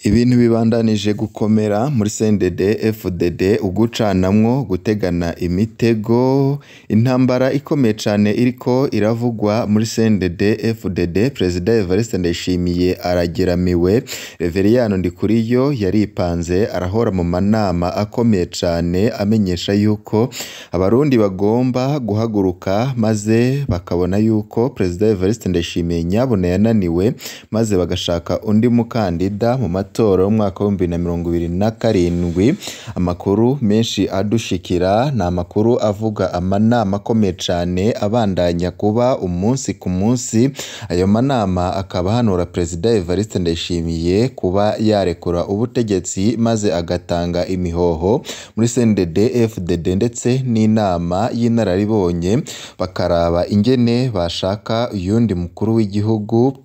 Ibintu bibandanije gukomera muri CNDD FDD ugucanamwo gutegana imitego intambara ikomeye cane iriko iravugwa muri CNDD FDD Perezida Evariste Ndayishimiye arageramiwe Reveriyano Ndikuriyo yaripanze arahora mu manama akomeye cane amenyesha yuko abarundi bagomba guhaguruka maze bakabona yuko Perezida Evariste Ndayishimiye nyabuna yananiwe maze bagashaka undi mukandida mu matora umwaka wa 2027. Amakuru menshi adushikira na amakuru avuga amanama akomeye cane abandanya kuba umunsi ku munsi. Ayo manama akaba hanura Perezida Evariste Ndayishimiye kuba yarekura ubutegetsi maze agatanga imihoho muri CNDD FDD ndetse n'inama y'inararibonye bakaraba ingene bashaka uyundi mukuru w'igihugu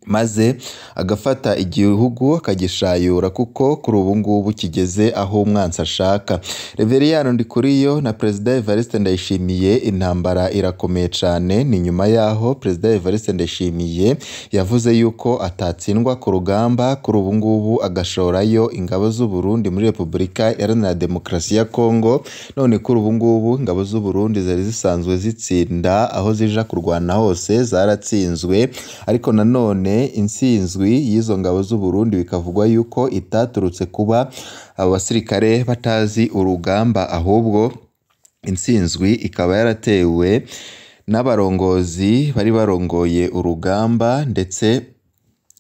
maze agafata igihugu akagishayura kuko kuri ubu ngubu kigeze aho umwansi ashaka. Reveriyano Ndikuriyo na Perezida Evariste Ndayishimiye intambara irakomeye cane. Ni nyuma yaho Perezida Evariste Ndayishimiye yavuze yuko atatsindwa ku rugamba kuri ubu ngubu agashorayo ingabo z'u Burundi muri Republika Iharanira Demokarasi ya Kongo. None kuri ubu ngubu ingabo z'u Burundi zari zisanzwe zitsinda aho zija kurwana hose zaratsinzwe, ariko nanone intsinzwi y'izo ngabo z'u Burundi bikavugwa yuko itaturutse kuba abo basirikare batazi urugamba, ahubwo intsinzwi ikaba yaratewe n'abarongozi bari barongoye urugamba ndetse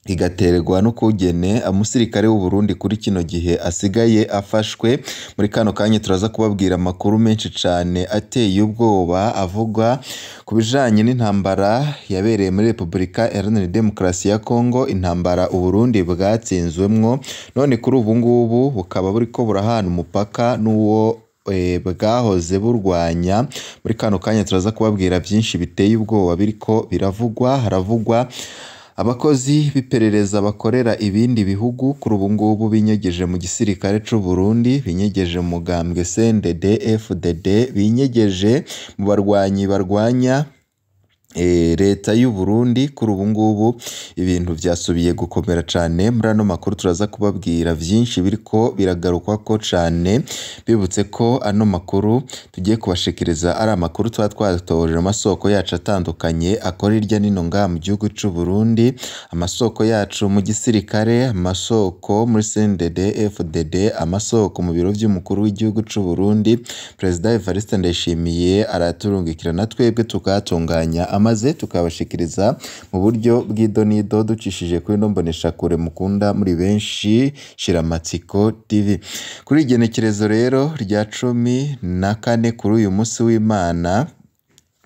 igaterwa no kugene umusirikare w'u Burundi kuri kino gihe asigaye afashwe. Muri kano kanya turaza kubabwira amakuru menshi cane ateye ubwoba avuga ku bijanye n'intambara yabereye muri Republika Iharanira Demokarasi ya Kongo, intambara u Burundi bwatsinzwemwo none kuri ubu ngubu bukaba buriko burahana umupaka n'uwo bwahoze burwanya. Muri kano kanya turaza kubabwira byinshi biteye ubwoba biriko biravugwa. Haravugwa abakozi b'iperereza bakorera ibindi bihugu kuri ubu ngubu binyegeje mu gisirikare c'u Burundi, binyegeje mu mugambwe CNDD FDD, binyegeje mu barwanyi barwanya leta y'u Burundi. Kuri ubu ngubu ibintu vyasubiye gukomera cane. Muri ano makuru turaza kubabwira vyinshi biriko biragaruka ko cane, bibutse ko ano makuru tugiye kubashikiriza ari amakuru twatoje amasoko yacu atandukanye akora irya nino ngaha mu gihugu c'u Burundi, amasoko yacu mu gisirikare, amasoko muri CNDD FDD, amasoko mu biro vy'umukuru w'igihugu c'u Burundi. Perezida Evariste Ndayishimiye araturungikira na twebwe tukatunganya maze tukabashikiriza mu buryo bw'idonido ducishije kuri nombonesha kure mukunda muri benshi Shiramatsiko TV. Kuri igenekerezo rero rya 14 kuri uyu munsi w'Imana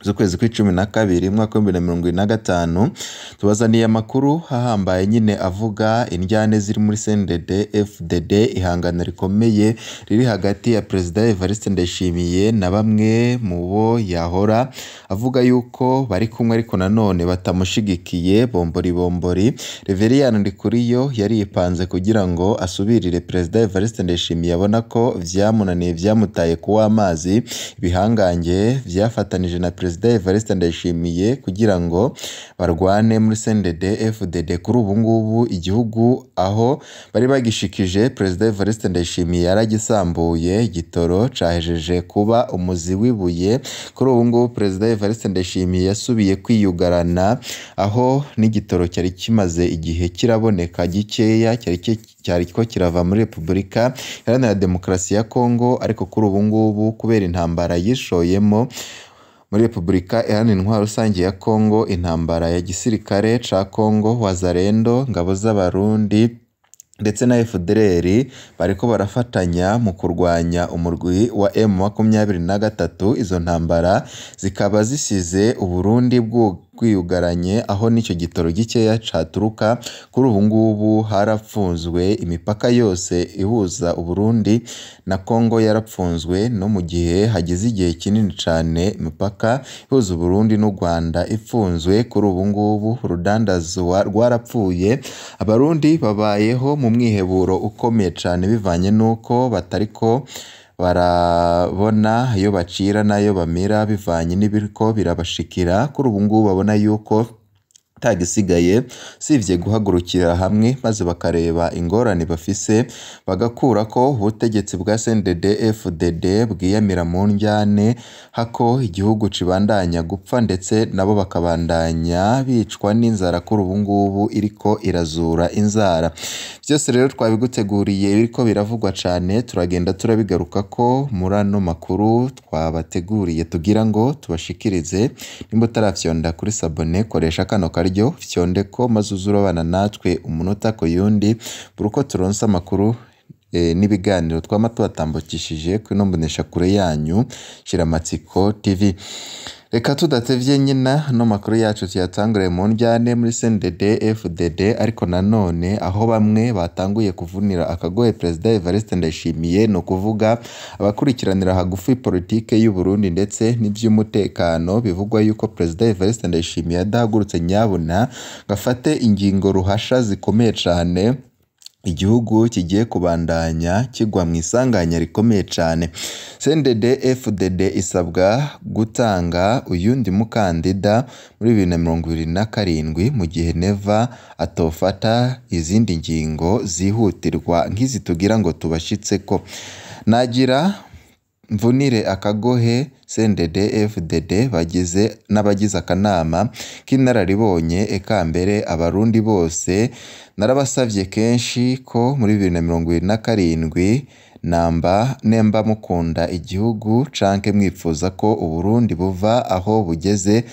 z'ukwezi kw'icumi na kabiri mwaka wa 2025 tubazaniye amakuru hahambaye nyine avuga indyane ziri muri CNDD FDD, ihangana rikomeye riri hagati ya Perezida Evariste Ndayishimiye na bamwe mu bo yahora avuga yuko bari kumwe ariko nanone batamushigikiye bombori. Reveriyano Ndikuriyo yaripanze kugira ngo asubirire Perezida Evariste Ndayishimiye, abona ko vyamunaniye vyamutaye kuwa amazi. Ibihangange vyafatanije na Perezida Evariste Ndayishimiye kugira ngo barwane muri CNDD FDD. Kuri ubu ngubu igihugu aho bari bagishikije Perezida Evariste Ndayishimiye yaragisambuye, igitoro cahejeje kuba umuzi wibuye. Kuri ubu ngubu Perezida Evariste Ndayishimiye yasubiye kwiyugarana, aho n'igitoro cyari kimaze igihe kiraboneka gikeya, cyariko kirava muri Republika Iharanira Demokarasi ya Kongo, ariko kuri ubu ngubu kubera intambara yishoyemo muri Republika Iharanira Intwaro Rusange ya Kongo, intambara ya gisirikare ca Kongo, Wazalendo, ngabo z'abarundi ndetse na FDLR bariko barafatanya mu kurwanya umurwi wa M23. Izo ntambara zikaba zisize u Burundi bwiyugaranye, aho nicyo gitoro gikeya caturuka. Kuri ubu ngubu harapfunzwe imipaka yose ihuza u Burundi na Kongo, yarapfunzwe no mu gihe hagize igihe kinini cane imipaka ihuza u Burundi n'u Rwanda ipfunzwe. Kuri ubu ngubu urudandazwa rwarapfuye, abarundi babayeho mu mwiheburo ukomeye cane bivanye nuko batariko barabona iyo bacira nayo bamira bivanye n'ibiriko birabashikira. Kuri ubu ngubu babona yuko tagisigaye sivye guhagurukira hamwe maze bakareba ingorane bafise bagakura ko ubutegetsi bwa CNDD-FDD bwiyamira mu njyane hako igihugu cibandanya gupfa ndetse nabo bakabandanya bicwa n'inzara kuri ubu ngubu iriko irazura inzara. Byose rero twabiguteguriye biriko biravugwa cane, turagenda turabigaruka ko muri ano makuru twabateguriye tugira ngo tubashikirize. Nimba utarafyonda kuri sabone koresha kano karyo fyondeko maze uzurabana natwe umunota ko yundi buruko turonsa amakuru n'ibiganiro twama tubatambukishije kuri nombonesha kure yanyu Shiramatsiko TV. Reka tudatevye nyina no makuru yacu tuyatangure mu njyane muri CNDD-FDD, ariko nanone aho bamwe batanguye kuvunira akagoye President Evariste Ndayishimiye no kuvuga abakurikiranira hagufi politike y'u Burundi ndetse n'ivy'umutekano, bivugwa yuko President Evariste Ndayishimiye adahagurutse nyabuna gafate ingingo ruhasha zikomeye cane igihugu kigiye kubandanya kigwa mu isanganya rikomeye cane. CNDD-FDD isabwa gutanga uyundi mukandida muri 2027 mu gihe Neva atofata izindi ngingo zihutirwa nk'izi tugira ngo tubashitseko. Nagira mvunire akagohe CNDD-FDD bagize n'abagize akanama k'inararibonye eka mbere abarundi bose narabasavye kenshi ko muri 2027 nemba mukunda igihugu canke mwipfuza ko Uburundi buva aho bugeze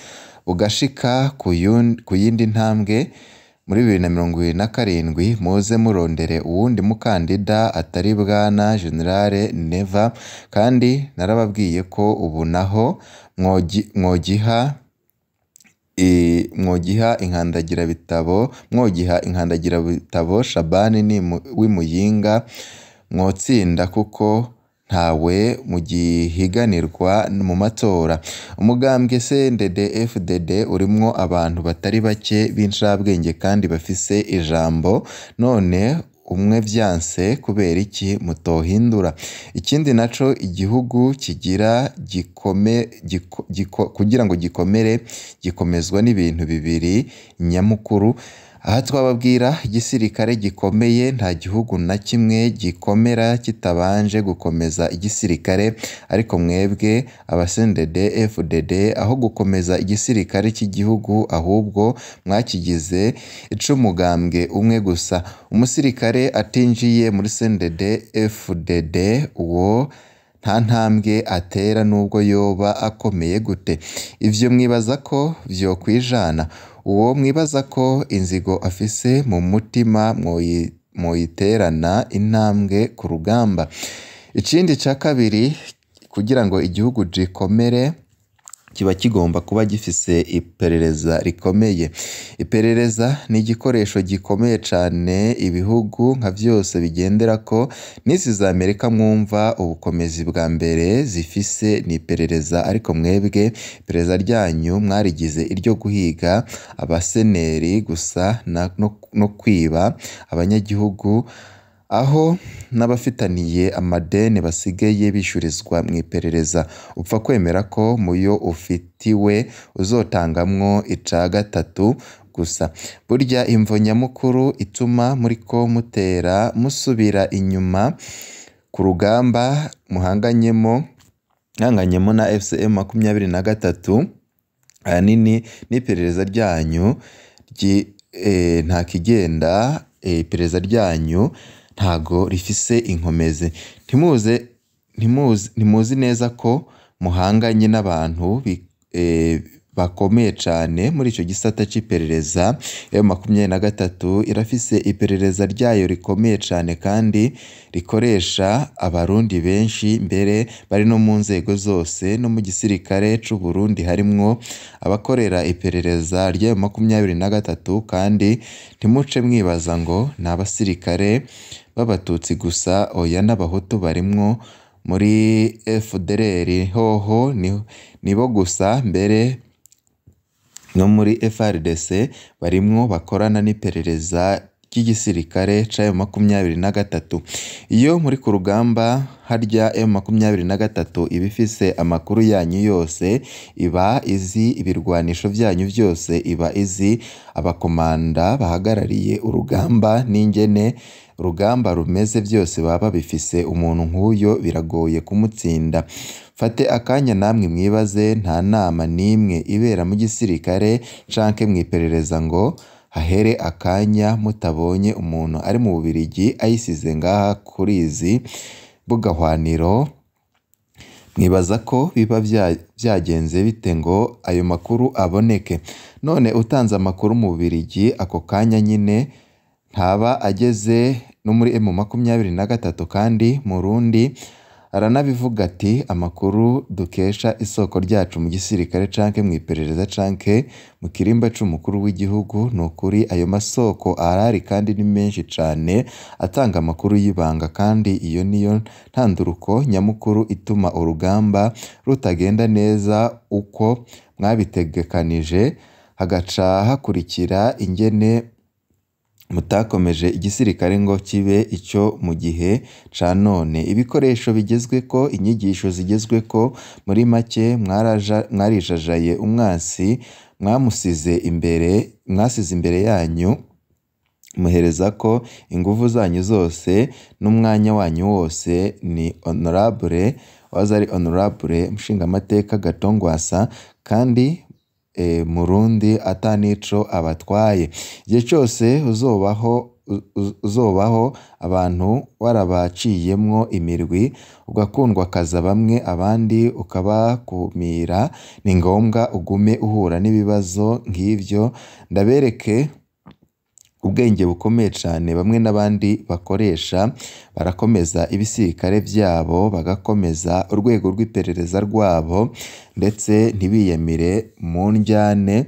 bugashika ku yindi ntambwe muri 2027 muze murondere uwundi mukandida atari bwana General Neva, kandi narababwiye ko ubu naho mwogiha inkandagira bitabo Shabani ni w'Imuyinga mwotsinda kuko ntawe mugihiganirwa mu matora. Umugambwe CNDD-FDD urimwo abantu batari bake b'incabwenge kandi bafise ijambo, none umwe vyanse kubera iki mutohindura? Ikindi naco igihugu kigira kugira ngo gikomere gikomezwa n'ibintu bibiri nyamukuru. Aha twababwira igisirikare gikomeye, nta gihugu na kimwe gikomera kitabanje gukomeza igisirikare, ariko mwebwe aba CNDD-FDD aho gukomeza igisirikare cy'igihugu ahubwo mwakigize ic'umugambwe umwe gusa. Umusirikare atinjiye muri CNDD-FDD uwo nta ntambwe atera nubwo yoba akomeye gute. Ivyo mwibaza ko vyokwijana? Uwo mwibaza ko inzigo afise mu mutima mwoyiterana intambwe ku rugamba. Ikindi ca kabiri, kugira ngo igihugu gikomere kiba kigomba kuba gifise iperereza rikomeye. Iperereza ni igikoresho gikomeye cane ibihugu nka vyose bigendera ko. N'isi za Amerika mwumva ubukomezi bwa mbere zifise ni iperereza, ariko mwebwe iperereza ryanyu mwarigize iryo guhiga abaseneri gusa no kwiba abanyagihugu, aho n'abafitaniye amadeni basigaye bishurizwa mu iperereza. Upfa kwemera ko muyo ufitiwe uzotangamwo ica gatatu gusa. Burya imvo nyamukuru ituma muriko mutera musubira inyuma ku rugamba muhanganyemo na FCM 23 ahanini n'iperereza ryanyu nta kigenda. Iperereza ryanyu ntago rifise inkomezi. Ntimuzi neza ko muhanganye n'abantu bakomeye cane muri ico gisata c'iperereza. M23 irafise iperereza ryayo rikomeye cane kandi rikoresha abarundi benshi, mbere bari no mu nzego zose no mu gisirikare c'u Burundi harimwo abakorera iperereza rya M23, kandi ntimuce mwibaza ngo ni abasirikare b'abatutsi gusa, oya n'abahutu barimwo muri FDLR hoho nibo gusa, mbere no muri FRDC barimwo bakorana n'iperereza ry'igisirikare ca M23. Iyo muri ku rugamba harya M23 iba ifise amakuru yanyu yose, iba izi ibirwanisho vyanyu vyose, iba izi abakomanda bahagarariye urugamba n'ingene urugamba rumeze vyose baba bifise. Umuntu nk'uyo biragoye kumutsinda. Fate akanya namwe mwibaze, nta nama nimwe ibera mu gisirikare canke mwiperereza ngo hahere akanya mutabonye umuntu ari mu Bubirigi ayisize ngaha kuri izi bugahwaniro. Mwibaza ko biba vyagenze bite ngo ayo makuru aboneke? None utanze amakuru mu Bubirigi ako kanya nyine ntaba ageze no muri M23, kandi mu Rundi aranabivuga ati amakuru dukesha isoko ryacu mu gisirikare canke mwiperereza canke mu kirimba c'umukuru w'igihugu, nukuri ayo masoko arari kandi ni menshi cane atanga amakuru y'ibanga, kandi iyo niyo ntanduruko nyamukuru ituma urugamba rutagenda neza uko mwabitegekanije, hagaca hakurikira ingene mutakomeje igisirikare ngo kibe ico mu gihe ca none. Ibikoresho bigezweko, inyigisho zigezweko, muri make mwarijajaye umwasi, mwasize imbere yanyu, muhereza ko inguvu zanyu zose n'umwanya wanyu wose. Ni honorable waza ari honorable Mushingamateka Gatongwasa, kandi Murundi atanico abatwaye. Igihe cyose uzobaho abantu warabaciyemwo imirwi, ugakundwa kaza bamwe abandi ukabakumira, ni ngombwa ugume uhura n'ibibazo nk'ivyo. Ndabereke ubwenge bukomeye cane bamwe n'abandi bakoresha, barakomeza ibisirikare vyabo, bagakomeza urwego rw'iperereza rwabo, ndetse ntibiyemire mu njyane,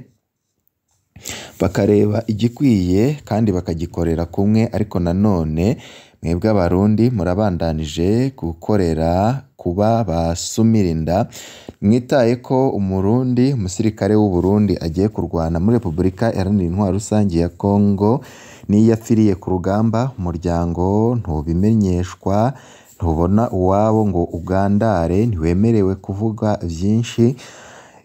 bakareba igikwiye kandi bakagikorera kumwe. Ariko nanone mwebwe Abarundi murabandanije gukorera kuba basumirinda. Mwitaye ko Umurundi, umusirikare w'u Burundi agiye kurwana muri Repubulika Iharanira Intwaro Rusange ya Kongo, niyo yapfiriye ku rugamba, umuryango ntubimenyeshwa, ntubona uwabo ngo ugandare, ntiwemerewe kuvuga vyinshi.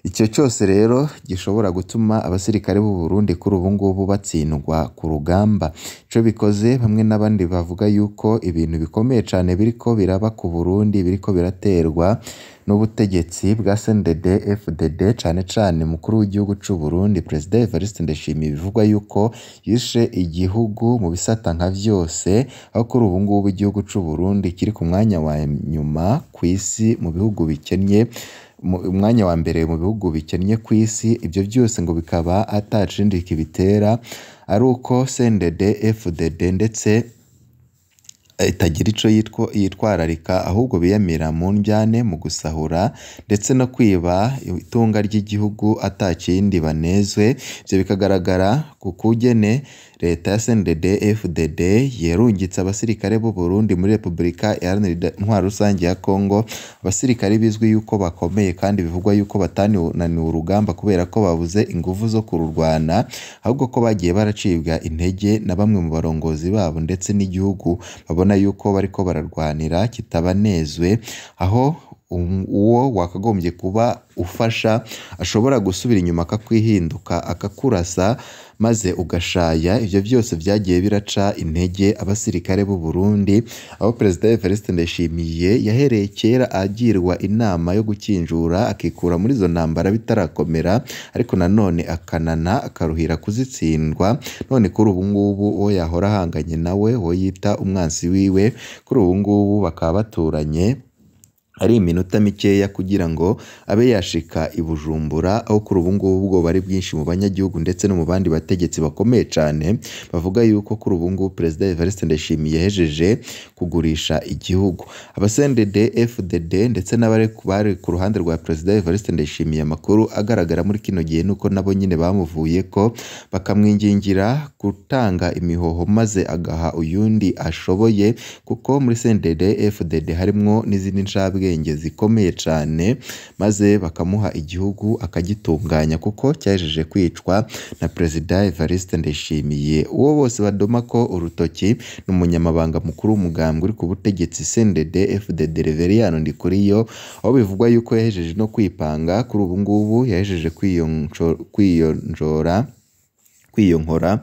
Icyo cyose rero gishobora gutuma abasirikare b'u Burundi kuri ubu ngubu batsindwa ku rugamba. Ico bikoze bamwe n'abandi bavuga yuko ibintu bikomeye cane biriko biraba ku Burundi, biriko biraterwa n'ubutegetsi bwa CNDD-FDD, cane cane mukuru w'igihugu c'u Burundi President Evariste Ndayishimiye, bivugwa yuko yishe igihugu mu bisata nka vyose, aho kuri ubu ngubu igihugu c'u Burundi kiri ku mwanya wa nyuma kw'isi mu bihugu bikennye, umwanya wa mbere mu bihugu bikennye kw'isi. Ibyo byose ngo bikaba atacindi kibitera ari uko CNDD-FDD ndetse itagira ico yitwararika, ahubwo biyamira mu njyane, mu gusahura ndetse no kwiba itunga ry'igihugu atakindi banezwe. Ivyo bikagaragara ku kugene leta ya CNDD-FDD yerungitse abasirikare b'u Burundi muri Repubulika Iharanira Intwaro Rusange ya Kongo, abasirikare bizwi yuko bakomeye kandi bivugwa yuko batananiwe urugamba kubera ko babuze inguvu zo kururwana, ahubwo ko bagiye baracibwa intege na bamwe mu barongozi babo, ndetse n'igihugu babona yuko bariko bararwanira kitabanezwe, aho uwo wakagombye kuba ufasha ashobora gusubira inyuma akakwihinduka akakurasa maze ugashaya. Ivyo byose vyagiye biraca intege abasirikare b'u Burundi, aho President Evariste Ndayishimiye yahereye kera agirwa inama yo gukinjura akikura muri zo ntambara bitarakomera, ariko nanone akanana akaruhira kuzitsindwa. None kuri ubu ngubu uwo yahora ahanganye nawe, uwo yita umwansi wiwe, kuri ubu ngubu bakaba baturanye ari iminota mikeya kugira ngo abe yashika i Bujumbura, aho kuri ubu ngubu ubwo bari bwinshi mu banyagihugu ndetse no mu bandi bategetsi bakomeye cane bavuga yuko kuri ubu ngubu President Evariste Ndayishimiye yahejeje kugurisha igihugu. CNDD-FDD ndetse n'abari ku ruhande rwa President Evariste Ndayishimiye, amakuru agaragara muri kino gihe nuko nabo nyine bamuvuyeko bakamwingingira gutanga imihoho maze agaha uyundi ashoboye, kuko muri CNDD-FDD harimwo n'izindi nshabwe n'incabwenge zikomeye cane maze bakamuha igihugu akagitunganya kuko cyahejeje kwicwa na Perezida Evariste Ndayishimiye. Uwo bose badomako urutoki n'umunyamabanga mukuru w'umugambwe uri ku butegetsi CNDD FDD Reveriyano Ndikuriyo, aho bivugwa yuko yahejeje no kwipanga kuri ubu ngubu yahejeje kwiyonkora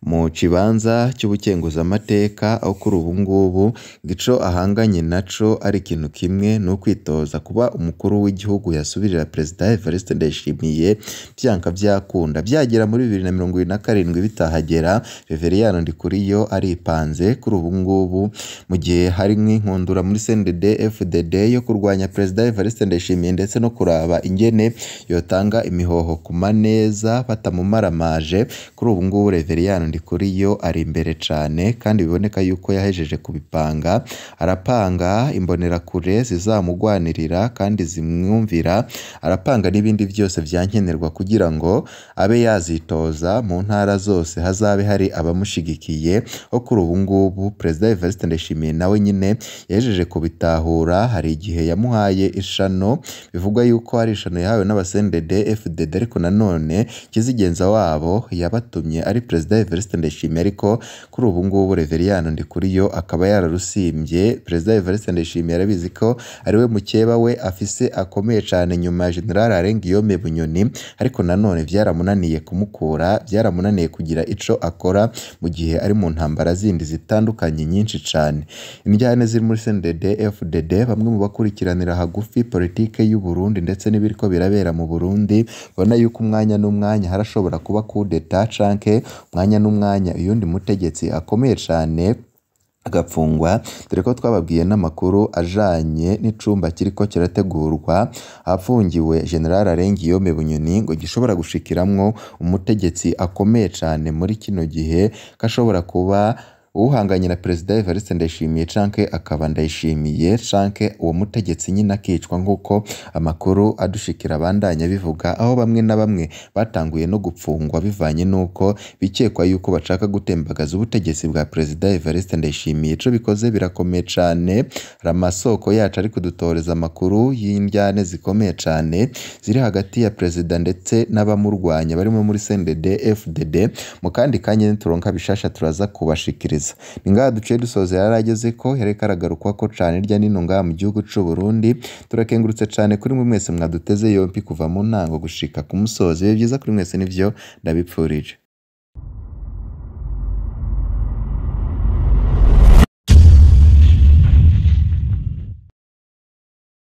mu kibanza cy'ubukenguzamateka, aho kuri ubu ngubu gico ahanganye naco ari ikintu kimwe no kwitoza kuba umukuru w'igihugu yasubirira Perezida Evariste Ndayishimiye byanka byakunda byagera muri 2027 bitahagera. Reveriyano Ndikuriyo aripanze kuri ubu ngubu mu gihe hari nk'inkundura muri CNDD FDD yo kurwanya Perezida Evariste Ndayishimiye ndetse no kuraba ingene yotanga imihoho ku maneza batamumaramaje. Kuri ubu ngubu Reveriyano Ndikuriyo ari imbere cane kandi biboneka yuko yahejeje kubipanga, arapanga imbonerakure zizamugwanirira kandi zimwumvira, arapanga n'ibindi byose vyankenerwa kugira ngo abe yazitoza mu ntara zose hazabe hari abamushigikiye. Ho kuri ubu ngubu Perezida Evariste Ndayishimiye nawe nyine yahejeje kubitahura, hari igihe yamuhaye ishano bivugwa yuko ari ishano yahawe n'abasended FDD, ariko nanone kizigenza wabo yabatumye ari Perezida Evariste Ndayishimiye, ariko kuri ubu ngubu Reveriyano Ndikuriyo akaba yararusimbye. Perezida Evariste Ndayishimiye arabizi ko ariwe mukeba we afise akomeye cane nyuma ya General Arengiyome Bunyoni, ariko nanone vyaramunaniye kumukura, vyaramunaniye kugira ico akora mu gihe ari mu ntambara zindi zitandukanye nyinshi cane. Indyane ziri muri CNDD FDD, bamwe mu bakurikiranira hagufi politike y'u Burundi ndetse n'ibiriko birabera mu Burundi, bona yuko umwanya n'umwanya harashobora kuba kudeta canke umwanya n'umwanya uyundi mutegetsi akomeye cane agapfungwa, dore ko twababwiye n'amakuru ajanye n'icumba kiriko kirategurwa afungiwe General Arengiyome Bunyoni ngo gishobora gushikiramwo umutegetsi akomeye cane muri kino gihe, kashobora kuba uhanganye na Perezida Evariste Ndayishimiye canke akaba Ndayishimiye canke uwo mutegetsi nyine akicwa, nk'uko amakuru adushikira abandanya bivuga, aho bamwe na bamwe batanguye no gupfungwa bivanye n'uko bikekwa yuko bashaka gutembagaza ubutegetsi bwa Perezida Evariste Ndayishimiye. Ico bikoze birakomeye cane, hari amasoko yacu ari kudutoreza amakuru y'indyane zikomeye cane ziri hagati ya Perezida ndetse n'abamurwanya barimo muri CNDD FDD. Mu kandi kanya turonka bishasha turaza kubashikiriza. Ni ngaha duciye dusoza yarageze ko yareka aragaruka ko cane irya nino ngaha mu gihugu c'u Burundi. Turakengurutse cane kuri mwe mwese mwaduteze yompi kuva mu ntango gushika ku musozi. Bibe byiza kuri mwese nivyo ndabipfurije.